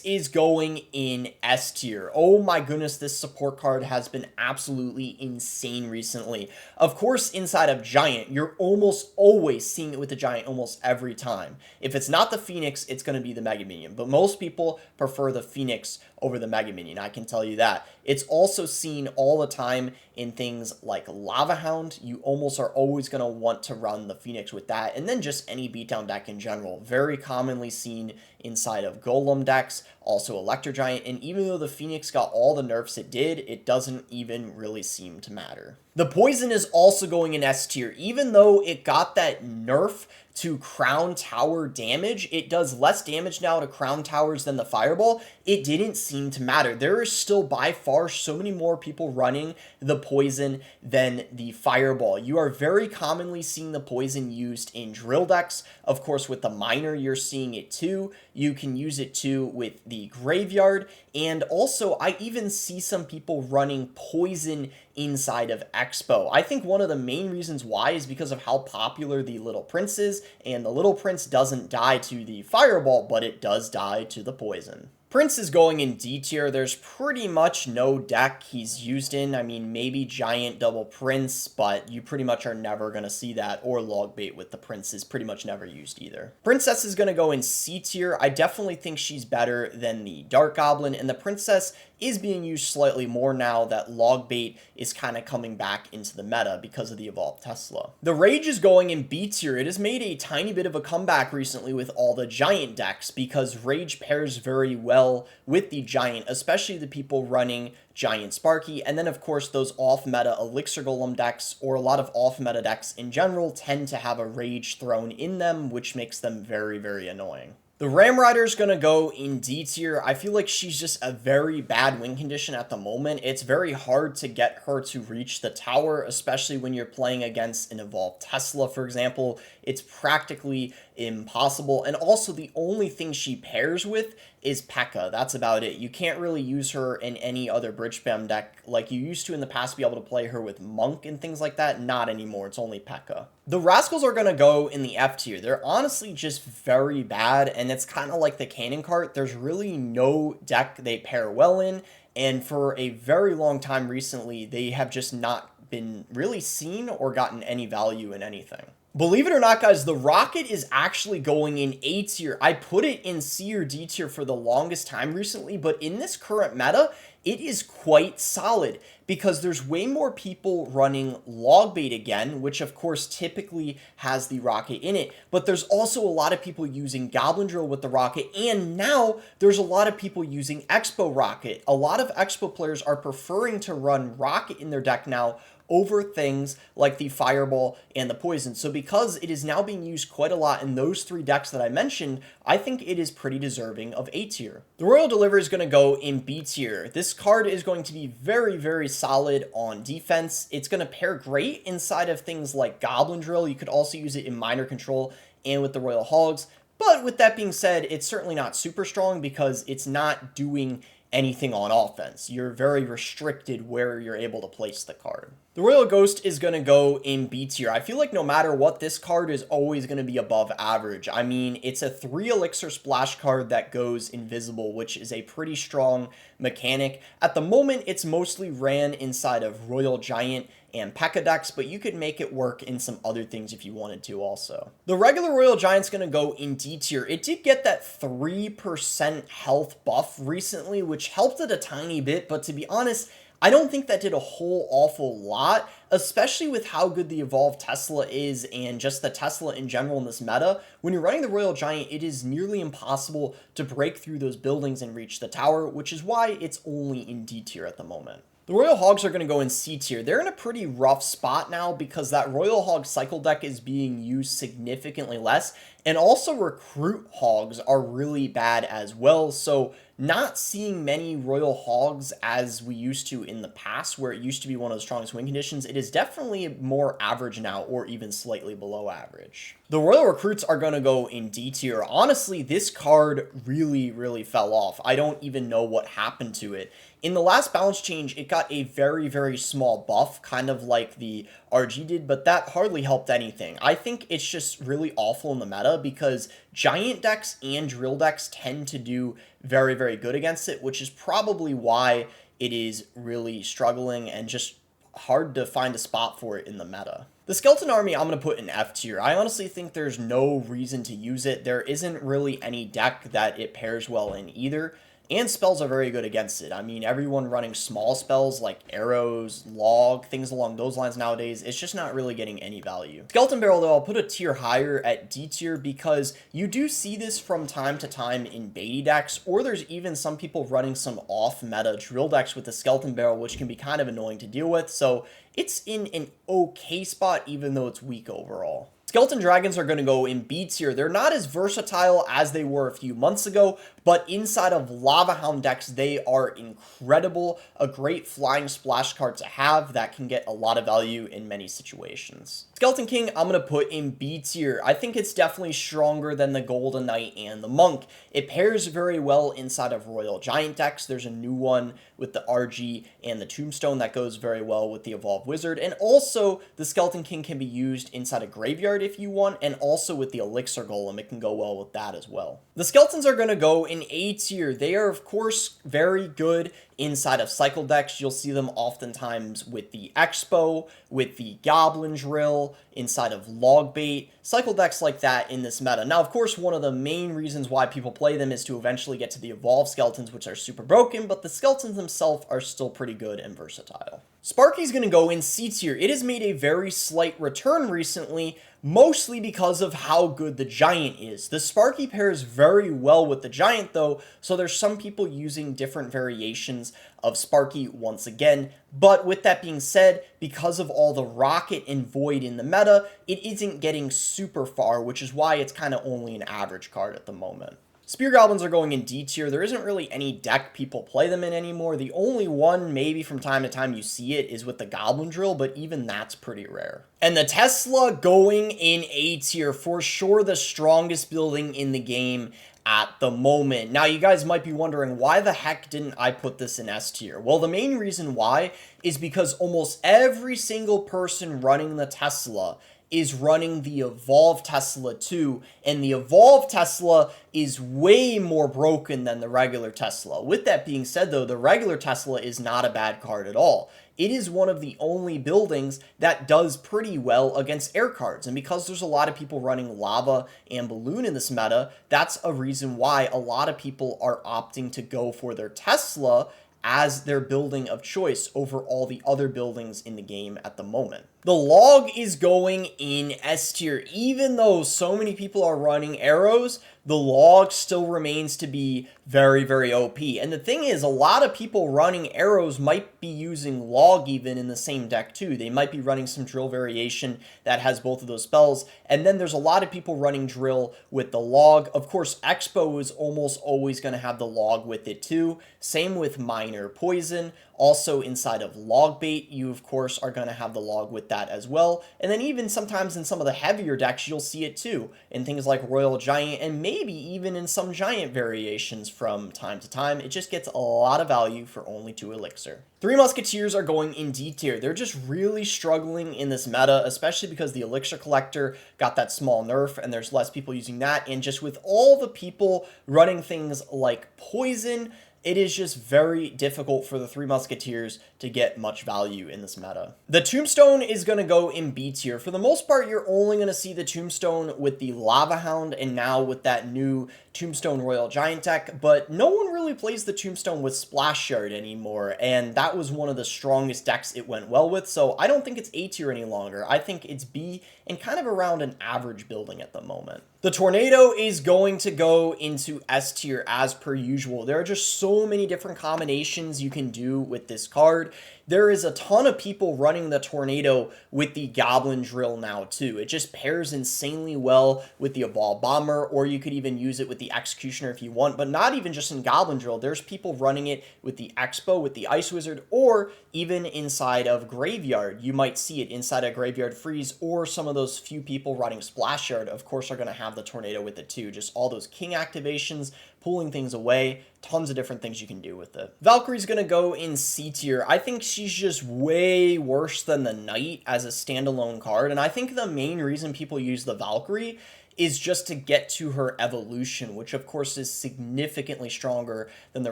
is going in S tier. Oh my goodness, this support card has been absolutely insane recently. Of course, inside of Giant, you're almost always seeing it with the Giant almost every time. If it's not the Phoenix, it's going to be the Mega Minion, but most people prefer the Phoenix over the Mega Minion, I can tell you that. It's also seen all the time in things like Lava Hound. You almost are always going to want to run the Phoenix with that, and then just any beatdown deck in general. Very commonly seen inside of Golem decks, also Electro Giant, and even though the Phoenix got all the nerfs it did, it doesn't even really seem to matter. The Poison is also going in S tier. Even though it got that nerf to Crown Tower damage, it does less damage now to Crown Towers than the Fireball. It didn't seem to matter. There is still by far so many more people running the Poison than the Fireball. You are very commonly seeing the Poison used in drill decks. Of course, with the Miner, you're seeing it too. You can use it too with the Graveyard, and also I even see some people running Poison inside of Expo. I think one of the main reasons why is because of how popular the Little Prince is, and the Little Prince doesn't die to the Fireball, but it does die to the Poison. Prince is going in D tier. There's pretty much no deck he's used in. I mean, maybe Giant Double Prince, but you pretty much are never going to see that, or Log Bait with the Prince is pretty much never used either. Princess is going to go in C tier. I definitely think she's better than the Dark Goblin, and the Princess is being used slightly more now that Log Bait is kind of coming back into the meta because of the Evolved Tesla. The Rage is going in B tier. It has made a tiny bit of a comeback recently with all the Giant decks because Rage pairs very well with the Giant, especially the people running Giant Sparky, and then of course those off-meta Elixir Golem decks, or a lot of off-meta decks in general, tend to have a Rage thrown in them, which makes them very, very annoying. The Ram Rider is going to go in D tier. I feel like she's just a very bad win condition at the moment. It's very hard to get her to reach the tower, especially when you're playing against an Evolved Tesla, for example. It's practically impossible. And also the only thing she pairs with is P.E.K.K.A. That's about it. You can't really use her in any other bridge spam deck like you used to in the past, be able to play her with Monk and things like that. Not anymore. It's only P.E.K.K.A. The Rascals are going to go in the F tier. They're honestly just very bad, and it's kind of like the Cannon Cart. There's really no deck they pair well in, and for a very long time recently, they have just not been really seen or gotten any value in anything. Believe it or not, guys, the Rocket is actually going in A tier. I put it in C or D tier for the longest time recently, but in this current meta, it is quite solid because there's way more people running Log Bait again, which of course typically has the Rocket in it, but there's also a lot of people using Goblin Drill with the Rocket, and now there's a lot of people using Expo Rocket. A lot of Expo players are preferring to run Rocket in their deck now over things like the Fireball and the Poison. So because it is now being used quite a lot in those three decks that I mentioned, I think it is pretty deserving of A tier. The Royal Delivery is going to go in B tier. This card is going to be very, very solid on defense. It's going to pair great inside of things like Goblin Drill. You could also use it in Miner Control and with the Royal Hogs. But with that being said, it's certainly not super strong because it's not doing anything on offense. You're very restricted where you're able to place the card. The Royal Ghost is going to go in B tier. I feel like no matter what, this card is always going to be above average. I mean, it's a 3 elixir splash card that goes invisible, which is a pretty strong mechanic. At the moment, it's mostly ran inside of Royal Giant and P.E.K.K.A. decks, but you could make it work in some other things if you wanted to also. The regular Royal Giant's going to go in D tier. It did get that 3% health buff recently, which helped it a tiny bit, but to be honest, I don't think that did a whole awful lot, especially with how good the Evolved Tesla is and just the Tesla in general in this meta. When you're running the Royal Giant, it is nearly impossible to break through those buildings and reach the tower, which is why it's only in D tier at the moment. The Royal Hogs are going to go in C tier. They're in a pretty rough spot now because that Royal Hog cycle deck is being used significantly less, and also Recruit Hogs are really bad as well, so not seeing many Royal Hogs as we used to in the past, where it used to be one of the strongest win conditions. It is definitely more average now, or even slightly below average. The Royal Recruits are going to go in D tier. Honestly, this card really, really fell off. I don't even know what happened to it. In the last balance change, it got a very, very small buff, kind of like the RG did, but that hardly helped anything. I think it's just really awful in the meta because Giant decks and Drill decks tend to do very, very good against it, which is probably why it is really struggling and just hard to find a spot for it in the meta. The Skeleton Army I'm going to put in F tier. I honestly think there's no reason to use it. There isn't really any deck that it pairs well in either. and spells are very good against it. I mean, everyone running small spells like arrows, log, things along those lines nowadays, it's just not really getting any value. Skeleton Barrel, though, I'll put a tier higher at D tier because you do see this from time to time in baity decks, or there's even some people running some off-meta drill decks with the Skeleton Barrel, which can be kind of annoying to deal with, so it's in an okay spot even though it's weak overall. Skeleton Dragons are going to go in B tier. They're not as versatile as they were a few months ago, but inside of Lava Hound decks, they are incredible. A great flying splash card to have that can get a lot of value in many situations. Skeleton King, I'm going to put in B tier. I think it's definitely stronger than the Golden Knight and the Monk. It pairs very well inside of Royal Giant decks. There's a new one with the RG and the Tombstone that goes very well with the Evolved Wizard. And also, the Skeleton King can be used inside a Graveyard if you want, and also with the Elixir Golem, it can go well with that as well. The Skeletons are going to go in A tier. They are, of course, very good inside of cycle decks. You'll see them oftentimes with the Expo, with the Goblin Drill, inside of Log Bait, cycle decks like that in this meta. Now, of course, one of the main reasons why people play them is to eventually get to the Evolved Skeletons, which are super broken, but the Skeletons themselves are still pretty good and versatile. Sparky's going to go in C tier. It has made a very slight return recently, mostly because of how good the Giant is. The Sparky pairs very well with the Giant, though, so there's some people using different variations of Sparky once again. But with that being said, because of all the Rocket and Void in the meta, it isn't getting super far, which is why it's kind of only an average card at the moment. Spear Goblins are going in D tier. There isn't really any deck people play them in anymore. The only one, maybe from time to time you see it, is with the Goblin Drill, but even that's pretty rare. And the Tesla going in A tier, for sure the strongest building in the game at the moment. Now, you guys might be wondering, why the heck didn't I put this in S tier? Well, the main reason why is because almost every single person running the Tesla is running the Evolved Tesla too, and the Evolved Tesla is way more broken than the regular Tesla. With that being said, though, the regular Tesla is not a bad card at all. It is one of the only buildings that does pretty well against air cards, and because there's a lot of people running Lava and Balloon in this meta, that's a reason why a lot of people are opting to go for their Tesla as their building of choice over all the other buildings in the game at the moment. The Log is going in S tier. Even though so many people are running arrows, the Log still remains to be very, very OP. And the thing is, a lot of people running arrows might be using Log even in the same deck too. They might be running some drill variation that has both of those spells. And then there's a lot of people running drill with the Log. Of course, Expo is almost always going to have the Log with it too. Same with Minor Poison. Also inside of Log Bait, you of course are going to have the Log with that as well. And then even sometimes in some of the heavier decks, you'll see it too. In things like Royal Giant, and maybe even in some Giant variations from time to time. It just gets a lot of value for only 2 Elixir. Three Musketeers are going in D tier. They're just really struggling in this meta, especially because the Elixir Collector got that small nerf and there's less people using that. And just with all the people running things like Poison, it is just very difficult for the Three Musketeers to get much value in this meta. The Tombstone is going to go in B tier. For the most part, you're only going to see the Tombstone with the Lava Hound and now with that new Tombstone Royal Giant deck, but no one really plays the Tombstone with Splash Yard anymore, and that was one of the strongest decks it went well with, so I don't think it's A tier any longer. I think it's B and kind of around an average building at the moment. The Tornado is going to go into S tier as per usual. There are just so many different combinations you can do with this card. There is a ton of people running the Tornado with the Goblin Drill now too. It just pairs insanely well with the Evolved Bomber, or you could even use it with the Executioner if you want, but not even just in Goblin Drill. There's people running it with the Expo, with the Ice Wizard, or even inside of Graveyard. You might see it inside a Graveyard Freeze, or some of those few people running Splash Yard, of course, are going to have the Tornado with it too. Just all those King activations, pulling things away, tons of different things you can do with it. Valkyrie's going to go in C tier. I think she's just way worse than the Knight as a standalone card, and I think the main reason people use the Valkyrie is just to get to her evolution, which of course is significantly stronger than the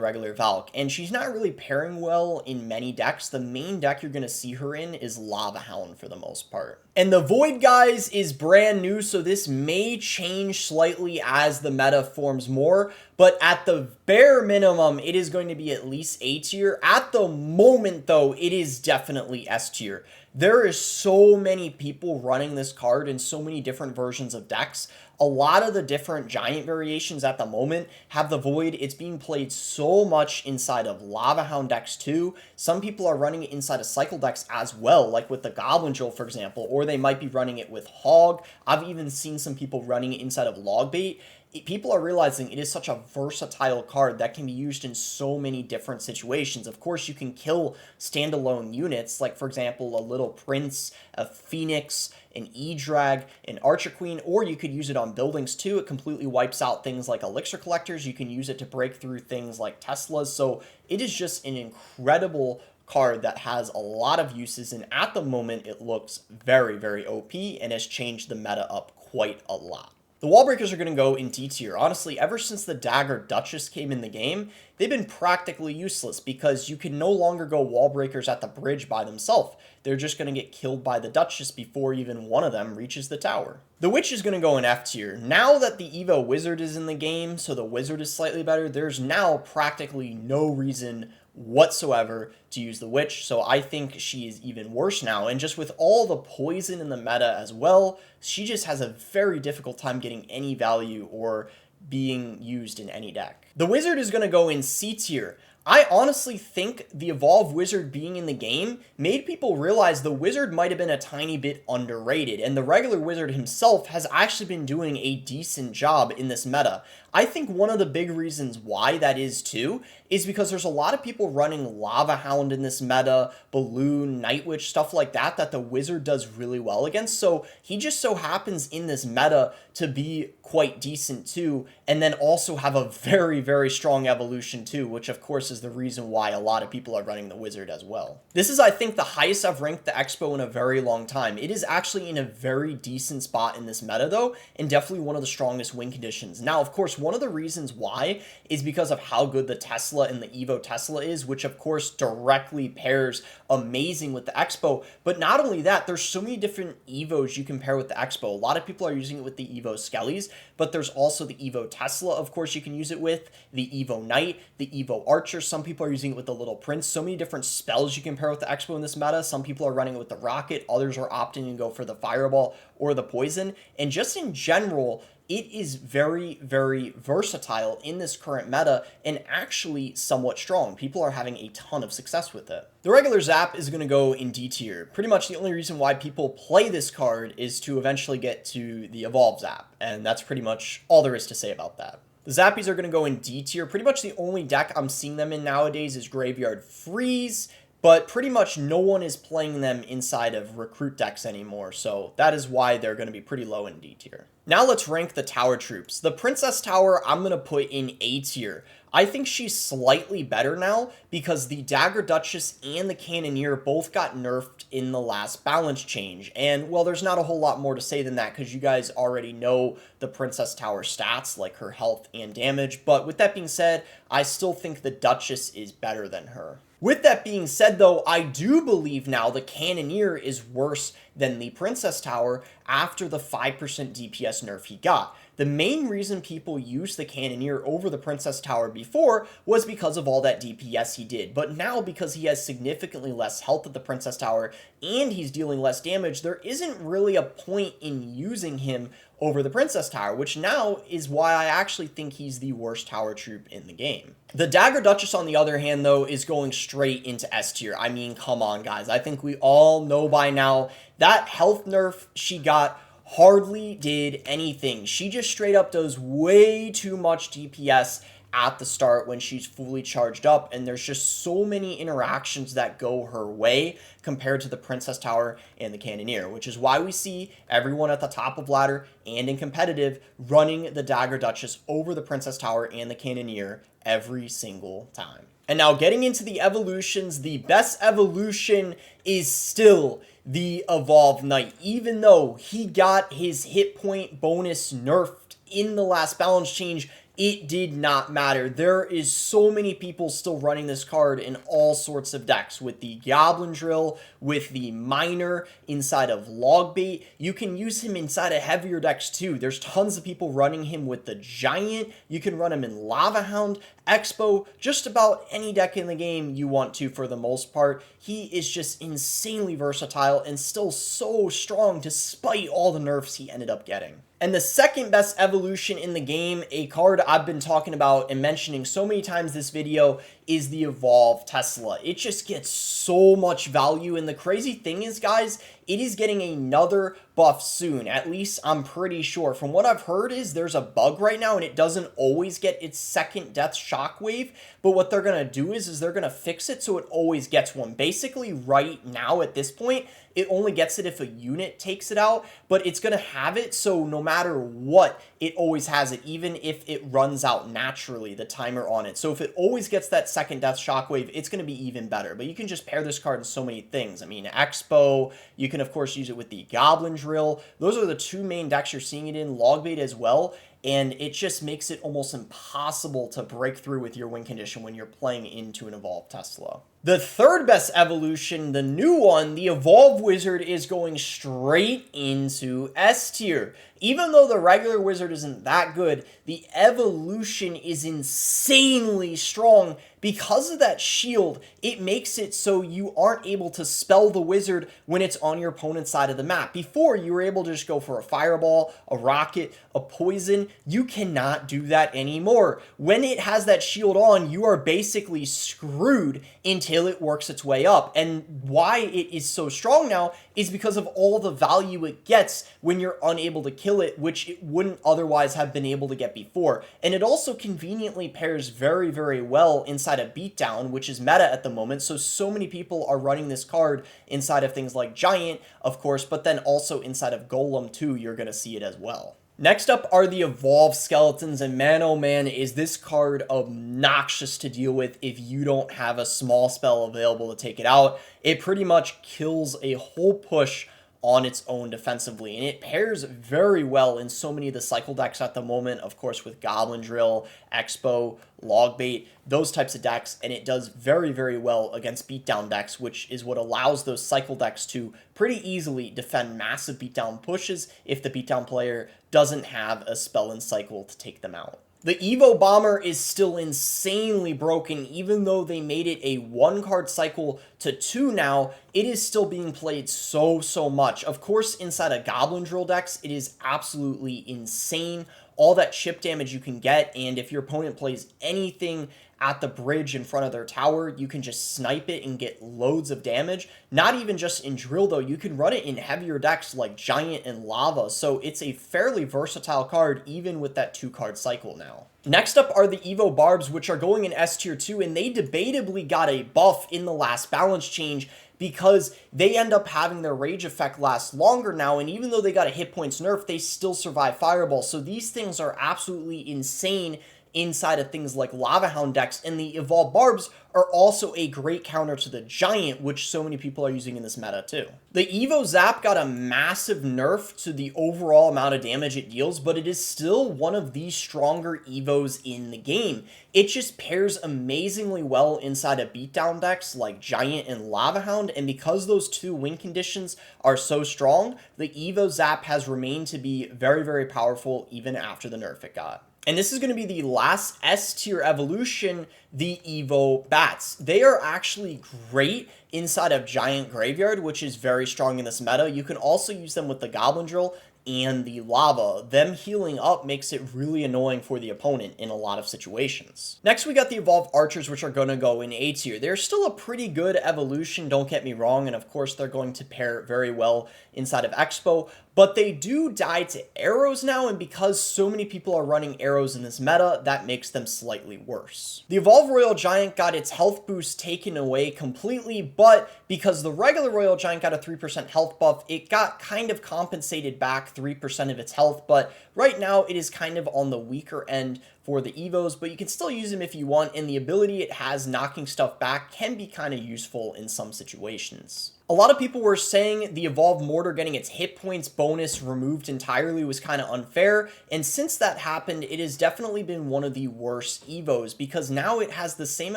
regular Valk. And she's not really pairing well in many decks. The main deck you're going to see her in is Lava Hound for the most part. And the Void, guys, is brand new, so this may change slightly as the meta forms more, but at the bare minimum, it is going to be at least A tier. At the moment, though, it is definitely S tier. There is so many people running this card in so many different versions of decks. A lot of the different giant variations at the moment have the Void. It's being played so much inside of Lava Hound decks too. Some people are running it inside of Cycle decks as well, like with the Goblin, for example, or they might be running it with Hog. I've even seen some people running it inside of Logbait. People are realizing it is such a versatile card that can be used in so many different situations. Of course, you can kill standalone units, like, for example, a Little Prince, a Phoenix, an E-Drag, an Archer Queen, or you could use it on buildings too. It completely wipes out things like Elixir Collectors. You can use it to break through things like Teslas. So it is just an incredible card that has a lot of uses, and at the moment, it looks very, very OP and has changed the meta up quite a lot. The wall breakers are going to go in D tier. Honestly, ever since the Dagger Duchess came in the game, they've been practically useless because you can no longer go wall breakers at the bridge by themselves. They're just going to get killed by the Duchess before even one of them reaches the tower. The Witch is going to go in F tier. Now that the Evo Wizard is in the game, so the Wizard is slightly better, there's now practically no reason whatsoever to use the Witch, so I think she is even worse now. And just with all the poison in the meta as well, she just has a very difficult time getting any value or being used in any deck. The Wizard is going to go in C tier. I honestly think the Evolve Wizard being in the game made people realize the Wizard might have been a tiny bit underrated, and the regular Wizard himself has actually been doing a decent job in this meta. I think one of the big reasons why that is too is because there's a lot of people running Lava Hound in this meta, Balloon, Night Witch, stuff like that, that the Wizard does really well against. So he just so happens in this meta to be quite decent too, and then also have a very, very strong evolution too, which of course is the reason why a lot of people are running the Wizard as well. This is, I think, the highest I've ranked the Expo in a very long time. It is actually in a very decent spot in this meta though, and definitely one of the strongest win conditions. Now, of course, one of the reasons why is because of how good the Tesla and the Evo Tesla is, which of course directly pairs amazing with the Expo. But not only that, there's so many different Evos you can pair with the Expo. A lot of people are using it with the Evo Skellies, but there's also the Evo Tesla, of course, you can use it with, the Evo Knight, the Evo Archer. Some people are using it with the Little Prince. So many different spells you can pair with the Expo in this meta. Some people are running it with the Rocket. Others are opting to go for the Fireball or the Poison. And just in general, it is very, very versatile in this current meta and actually somewhat strong. People are having a ton of success with it. The regular Zap is going to go in D tier. Pretty much the only reason why people play this card is to eventually get to the Evolve Zap, and that's pretty much all there is to say about that. The Zappies are going to go in D tier. Pretty much the only deck I'm seeing them in nowadays is Graveyard Freeze, but pretty much no one is playing them inside of Recruit decks anymore, so that is why they're going to be pretty low in D tier. Now let's rank the tower troops. The Princess Tower I'm going to put in A tier. I think she's slightly better now because the Dagger Duchess and the Cannoneer both got nerfed in the last balance change. And, well, there's not a whole lot more to say than that because you guys already know the Princess Tower stats, like her health and damage. But with that being said, I still think the Duchess is better than her. With that being said, though, I do believe now the Cannoneer is worse than the Princess Tower after the 5% DPS nerf he got. The main reason people used the Cannoneer over the Princess Tower before was because of all that DPS he did. But now, because he has significantly less health at the Princess Tower and he's dealing less damage, there isn't really a point in using him over the Princess Tower, which now is why I actually think he's the worst tower troop in the game. The Dagger Duchess, on the other hand, though, is going straight into S tier. I mean, come on, guys. I think we all know by now that health nerf she got hardly did anything. She just straight up does way too much DPS at the start when she's fully charged up, and there's just so many interactions that go her way compared to the Princess Tower and the Cannoneer, which is why we see everyone at the top of ladder and in competitive running the Dagger Duchess over the Princess Tower and the Cannoneer every single time. And now getting into the evolutions, the best evolution is still the Evolved Knight. Even though he got his hit point bonus nerfed in the last balance change, it did not matter. There is so many people still running this card in all sorts of decks, with the Goblin Drill, with the Miner inside of Logbait. You can use him inside of heavier decks too. There's tons of people running him with the Giant. You can run him in Lava Hound, Expo, just about any deck in the game you want to for the most part. He is just insanely versatile and still so strong despite all the nerfs he ended up getting. And the second best evolution in the game, a card I've been talking about and mentioning so many times this video, is the Evolve Tesla. It just gets so much value, and the crazy thing is, guys, it is getting another buff soon. At least I'm pretty sure. From what I've heard is there's a bug right now and it doesn't always get its second death shockwave, but what they're going to do is they're going to fix it so it always gets one. Basically right now at this point, it only gets it if a unit takes it out, but it's going to have it so no matter what, it always has it, even if it runs out naturally, the timer on it. So if it always gets that second death shockwave, it's going to be even better. But you can just pair this card in so many things. I mean, Expo, you can of course use it with the Goblin Drill. Those are the two main decks you're seeing it in, Logbait as well. And it just makes it almost impossible to break through with your win condition when you're playing into an Evolved Tesla. The third best evolution, the new one, the Evolve Wizard, is going straight into S tier. Even though the regular wizard isn't that good, the evolution is insanely strong. Because of that shield, it makes it so you aren't able to spell the wizard when it's on your opponent's side of the map. Before, you were able to just go for a fireball, a rocket, a poison. You cannot do that anymore. When it has that shield on, you are basically screwed until it works its way up. And why it is so strong now is because of all the value it gets when you're unable to kill it, which it wouldn't otherwise have been able to get before. And it also conveniently pairs very, very well inside of Beatdown, which is meta at the moment. So many people are running this card inside of things like Giant, of course, but then also inside of Golem too, you're going to see it as well. Next up are the Evolved Skeletons, and man oh man is this card obnoxious to deal with if you don't have a small spell available to take it out. It pretty much kills a whole push on its own defensively, and it pairs very well in so many of the cycle decks at the moment, of course with Goblin Drill, Expo, Logbait, those types of decks, and it does very, very well against beatdown decks, which is what allows those cycle decks to pretty easily defend massive beatdown pushes if the beatdown player doesn't have a spell and cycle to take them out. The Evo Bomber is still insanely broken. Even though they made it a 1-card cycle to 2 now, it is still being played so much. Of course, inside of Goblin Drill decks, it is absolutely insane. All that chip damage you can get, and if your opponent plays anything at the bridge in front of their tower, you can just snipe it and get loads of damage. Not even just in Drill though, you can run it in heavier decks like Giant and Lava, so it's a fairly versatile card even with that 2-card cycle now. Next up are the Evo Barbs, which are going in S tier 2, and they debatably got a buff in the last balance change because they end up having their rage effect last longer now, and even though they got a hit points nerf, they still survive Fireball. So these things are absolutely insane inside of things like Lava Hound decks, and the Evolved Barbs are also a great counter to the Giant, which so many people are using in this meta too. The Evo Zap got a massive nerf to the overall amount of damage it deals, but it is still one of the stronger Evos in the game. It just pairs amazingly well inside of beatdown decks like Giant and Lava Hound, and because those two win conditions are so strong, the Evo Zap has remained to be very, very powerful even after the nerf it got. And this is going to be the last S tier evolution, the Evo Bats. They are actually great inside of Giant Graveyard, which is very strong in this meta. You can also use them with the Goblin Drill and the Lava. Them healing up makes it really annoying for the opponent in a lot of situations. Next, we got the Evolved Archers, which are going to go in A tier. They're still a pretty good evolution, don't get me wrong, and of course they're going to pair very well inside of Expo, but they do die to arrows now, and because so many people are running arrows in this meta, that makes them slightly worse. The Evolved Royal Giant got its health boost taken away completely, but because the regular Royal Giant got a 3% health buff, it got kind of compensated back 3% of its health, but right now it is kind of on the weaker end for the Evos, but you can still use them if you want, and the ability it has knocking stuff back can be kind of useful in some situations. A lot of people were saying the Evolved Mortar getting its hit points bonus removed entirely was kind of unfair, and since that happened, it has definitely been one of the worst Evos, because now it has the same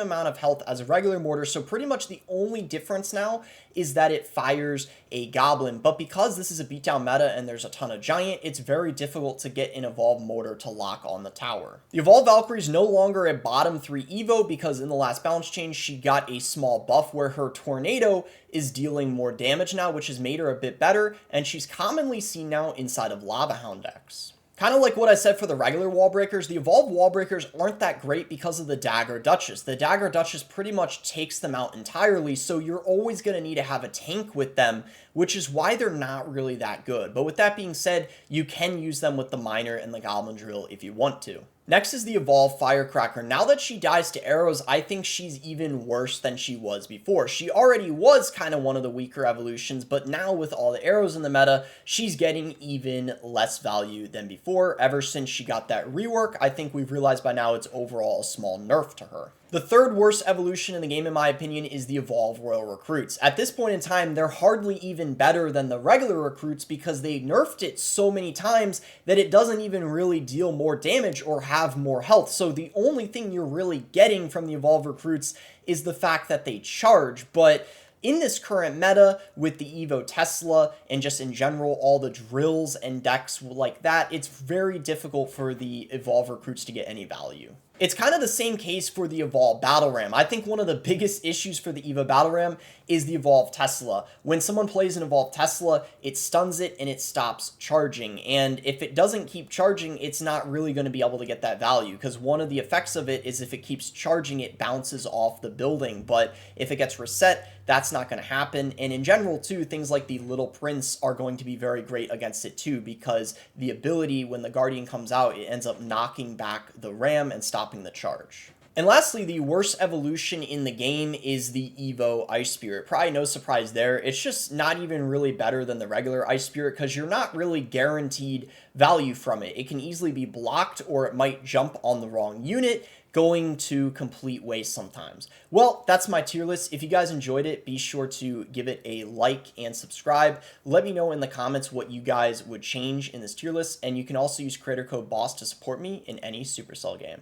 amount of health as a regular Mortar, so pretty much the only difference now is that it fires a Goblin, but because this is a beatdown meta and there's a ton of Giant, it's very difficult to get an Evolved Mortar to lock on the tower. The Evolved Valkyrie is no longer a bottom 3 Evo because in the last balance change, she got a small buff where her Tornado is dealing more damage now, which has made her a bit better, and she's commonly seen now inside of Lava Hound decks. Kind of like what I said for the regular wall breakers, the evolved wall breakers aren't that great because of the Dagger Duchess. The Dagger Duchess pretty much takes them out entirely, so you're always going to need to have a tank with them, which is why they're not really that good. But with that being said, you can use them with the Miner and the Goblin Drill if you want to. Next is the Evolved Firecracker. Now that she dies to arrows, I think she's even worse than she was before. She already was kind of one of the weaker evolutions, but now with all the arrows in the meta, she's getting even less value than before. Ever since she got that rework, I think we've realized by now it's overall a small nerf to her. The third worst evolution in the game, in my opinion, is the Evolved Royal Recruits. At this point in time, they're hardly even better than the regular recruits because they nerfed it so many times that it doesn't even really deal more damage or have more health. So the only thing you're really getting from the Evolved Recruits is the fact that they charge, but in this current meta, with the Evo Tesla and just in general, all the drills and decks like that, it's very difficult for the Evolved Recruits to get any value. It's kind of the same case for the Evolved Battle Ram. I think one of the biggest issues for the Evo Battle Ram is the Evolved Tesla. When someone plays an Evolved Tesla, it stuns it and it stops charging. And if it doesn't keep charging, it's not really going to be able to get that value, because one of the effects of it is if it keeps charging, it bounces off the building. But if it gets reset, that's not going to happen. And in general, too, things like the Little Prince are going to be very great against it, too, because the ability, when the Guardian comes out, it ends up knocking back the Ram and stopping the charge. And lastly, the worst evolution in the game is the Evo Ice Spirit. Probably no surprise there. It's just not even really better than the regular Ice Spirit because you're not really guaranteed value from it. It can easily be blocked, or it might jump on the wrong unit, going to complete waste sometimes. Well, that's my tier list. If you guys enjoyed it, be sure to give it a like and subscribe. Let me know in the comments what you guys would change in this tier list, and you can also use creator code BOSS to support me in any Supercell game.